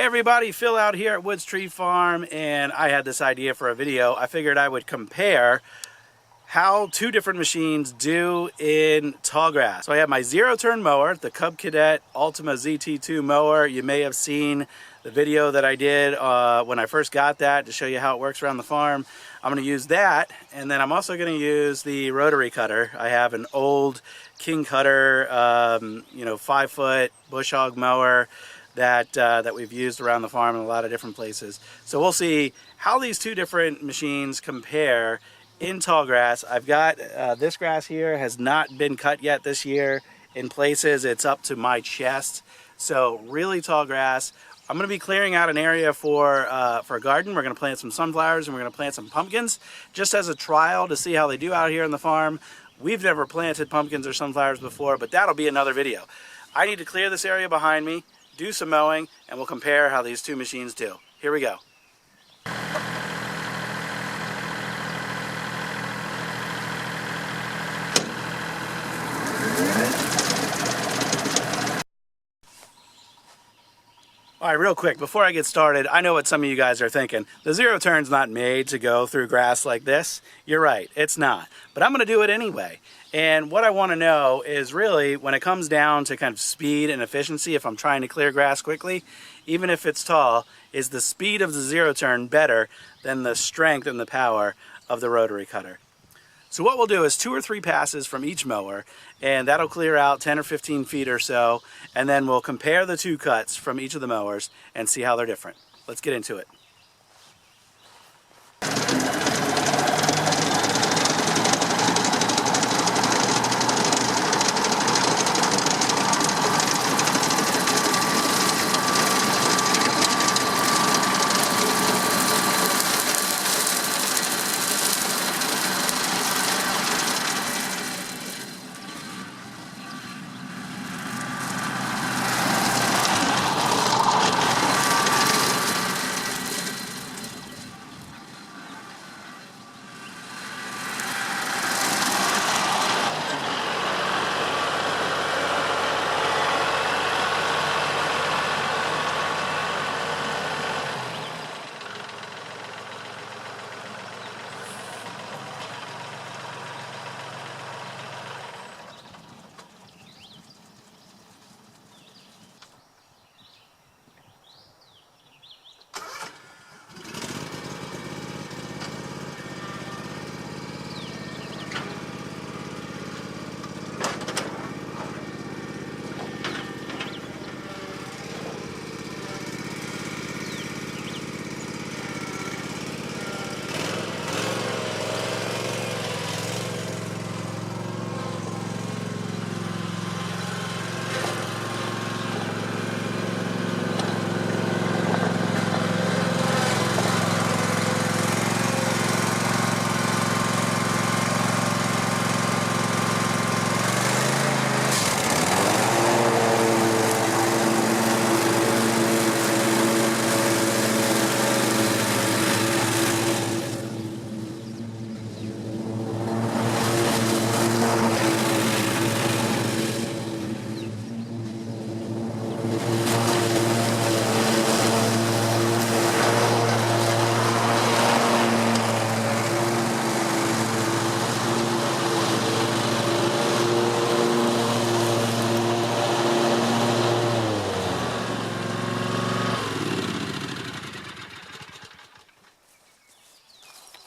everybody, Phil out here at Woods Tree Farm, and I had this idea for a video. I figured I would compare how two different machines do in tall grass. So I have my zero-turn mower, the Cub Cadet Ultima ZT2 mower. You may have seen the video that I did when I first got that to show you how it works around the farm. I'm going to use that, and then I'm also going to use the rotary cutter. I have an old King Kutter, 5-foot bush hog mower that we've used around the farm in a lot of different places. So we'll see how these two different machines compare in tall grass. I've got this grass here has not been cut yet this year. In places it's up to my chest, so really tall grass. I'm going to be clearing out an area for a garden. We're going to plant some sunflowers and we're going to plant some pumpkins just as a trial to see how they do out here on the farm. We've never planted pumpkins or sunflowers before, but that'll be another video. I need to clear this area behind me, do some mowing, and we'll compare how these two machines do. Here we go. All right, real quick, before I get started, I know what some of you guys are thinking. The zero turn's not made to go through grass like this. You're right, it's not. But I'm going to do it anyway. And what I want to know is really, when it comes down to kind of speed and efficiency, if I'm trying to clear grass quickly, even if it's tall, is the speed of the zero turn better than the strength and the power of the rotary cutter? So what we'll do is 2 or 3 passes from each mower, and that'll clear out 10 or 15 feet or so, and then we'll compare the two cuts from each of the mowers and see how they're different. Let's get into it.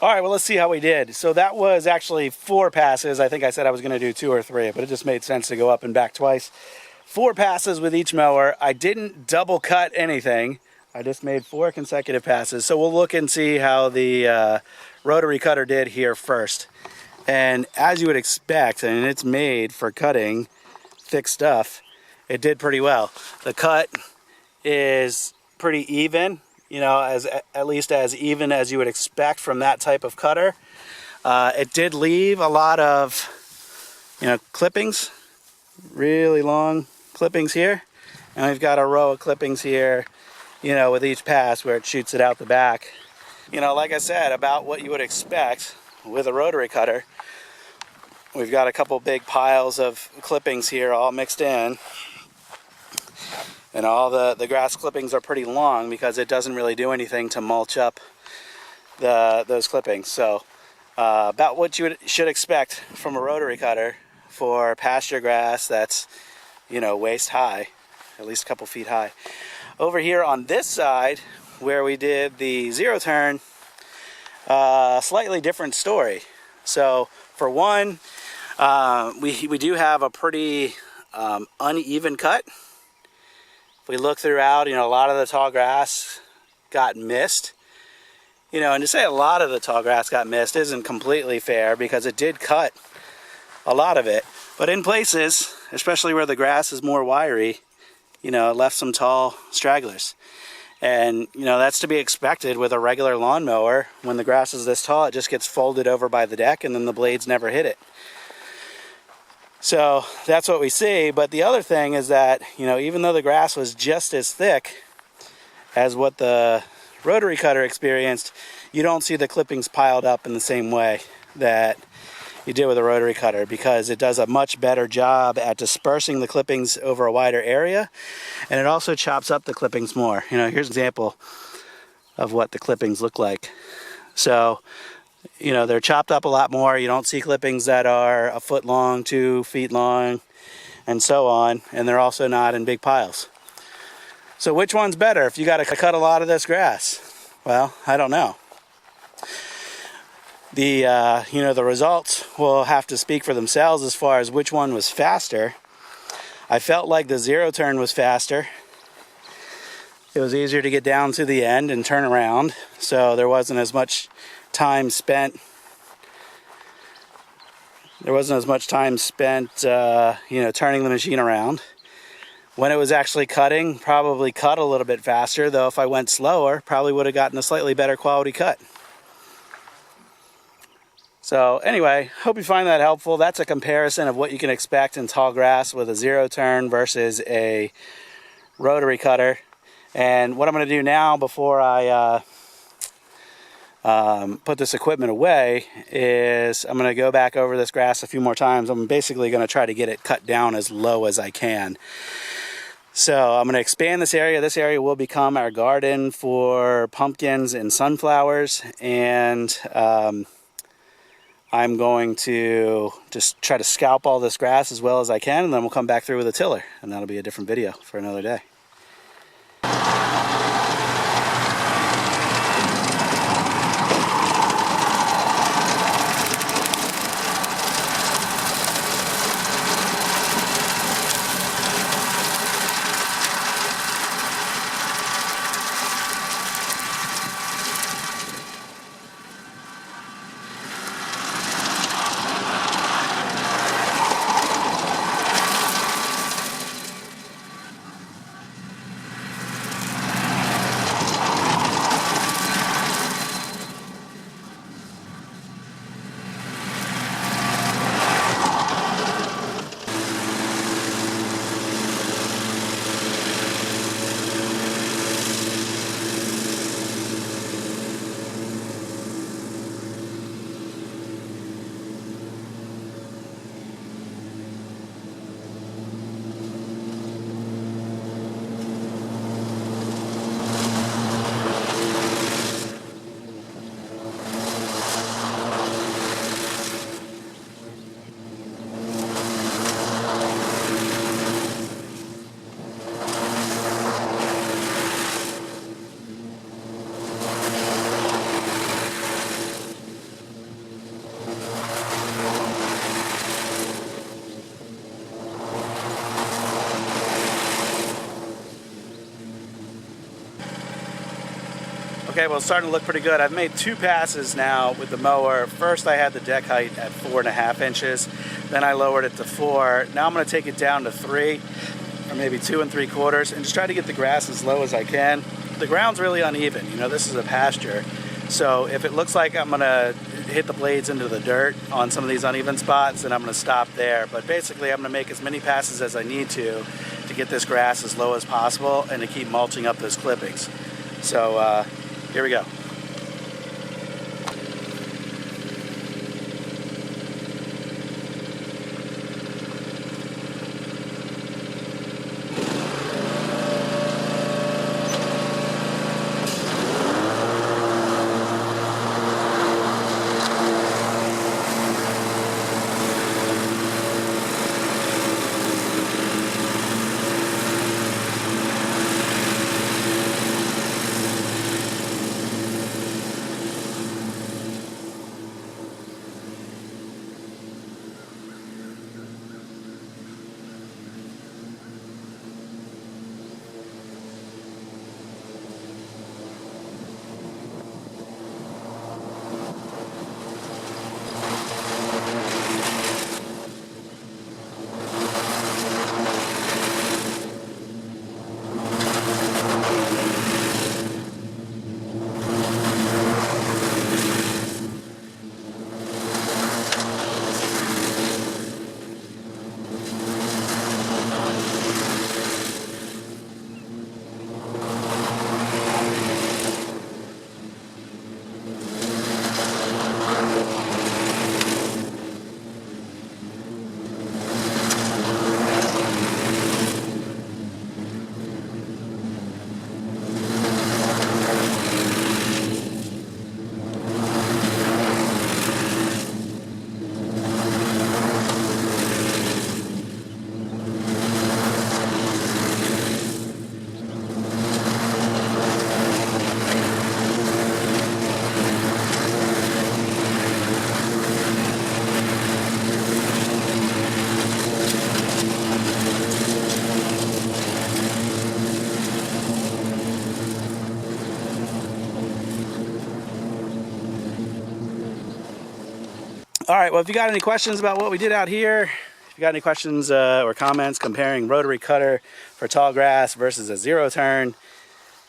All right, well, let's see how we did. So that was actually 4 passes. I think I said I was going to do 2 or 3, but it just made sense to go up and back twice. 4 passes with each mower. I didn't double cut anything. I just made 4 consecutive passes. So we'll look and see how the rotary cutter did here first. And as you would expect, and it's made for cutting thick stuff, it did pretty well. The cut is pretty even. At least as even as you would expect from that type of cutter. It did leave a lot of, clippings, really long clippings here. And we've got a row of clippings here, with each pass where it shoots it out the back. Like I said, about what you would expect with a rotary cutter. We've got a couple big piles of clippings here all mixed in. And all the grass clippings are pretty long because it doesn't really do anything to mulch up those clippings. So about what you should expect from a rotary cutter for pasture grass that's, you know, waist high, at least a couple feet high. Over here on this side where we did the zero turn, slightly different story. So for one, we do have a pretty uneven cut. If we look throughout, you know, a lot of the tall grass got missed. You know, and to say a lot of the tall grass got missed isn't completely fair because it did cut a lot of it. But in places, especially where the grass is more wiry, you know, it left some tall stragglers. And, you know, that's to be expected with a regular lawnmower. When the grass is this tall, it just gets folded over by the deck and then the blades never hit it. So that's what we see. But the other thing is that, you know, even though the grass was just as thick as what the rotary cutter experienced, you don't see the clippings piled up in the same way that you did with a rotary cutter, because it does a much better job at dispersing the clippings over a wider area, and it also chops up the clippings more. You know, here's an example of what the clippings look like. So, you know, they're chopped up a lot more. You don't see clippings that are a foot long, 2 feet long, and so on, and they're also not in big piles. So which one's better if you got to cut a lot of this grass? Well, I don't know. You know, the results will have to speak for themselves as far as which one was faster. I felt like the zero turn was faster. It was easier to get down to the end and turn around, so there wasn't as much time spent. You know, turning the machine around. When it was actually cutting, probably cut a little bit faster, though if I went slower, probably would have gotten a slightly better quality cut. So anyway, hope you find that helpful. That's a comparison of what you can expect in tall grass with a zero turn versus a rotary cutter. And what I'm going to do now before I put this equipment away is I'm going to go back over this grass a few more times. I'm basically going to try to get it cut down as low as I can. So I'm going to expand this area. This area will become our garden for pumpkins and sunflowers, and I'm going to just try to scalp all this grass as well as I can, and then we'll come back through with a tiller, and that'll be a different video for another day. Okay, well, it's starting to look pretty good. I've made 2 passes now with the mower. First, I had the deck height at 4.5 inches. Then I lowered it to 4. Now I'm going to take it down to 3, or maybe 2 3/4, and just try to get the grass as low as I can. The ground's really uneven. You know, this is a pasture. So if it looks like I'm going to hit the blades into the dirt on some of these uneven spots, then I'm going to stop there. But basically, I'm going to make as many passes as I need to get this grass as low as possible and to keep mulching up those clippings. So here we go. All right, well, if you got any questions about what we did out here, if you got any questions or comments comparing rotary cutter for tall grass versus a zero turn,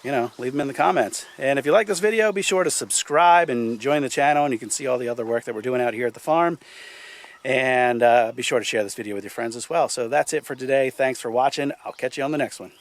you know, leave them in the comments. And if you like this video, be sure to subscribe and join the channel, and you can see all the other work that we're doing out here at the farm. And be sure to share this video with your friends as well. So that's it for today. Thanks for watching. I'll catch you on the next one.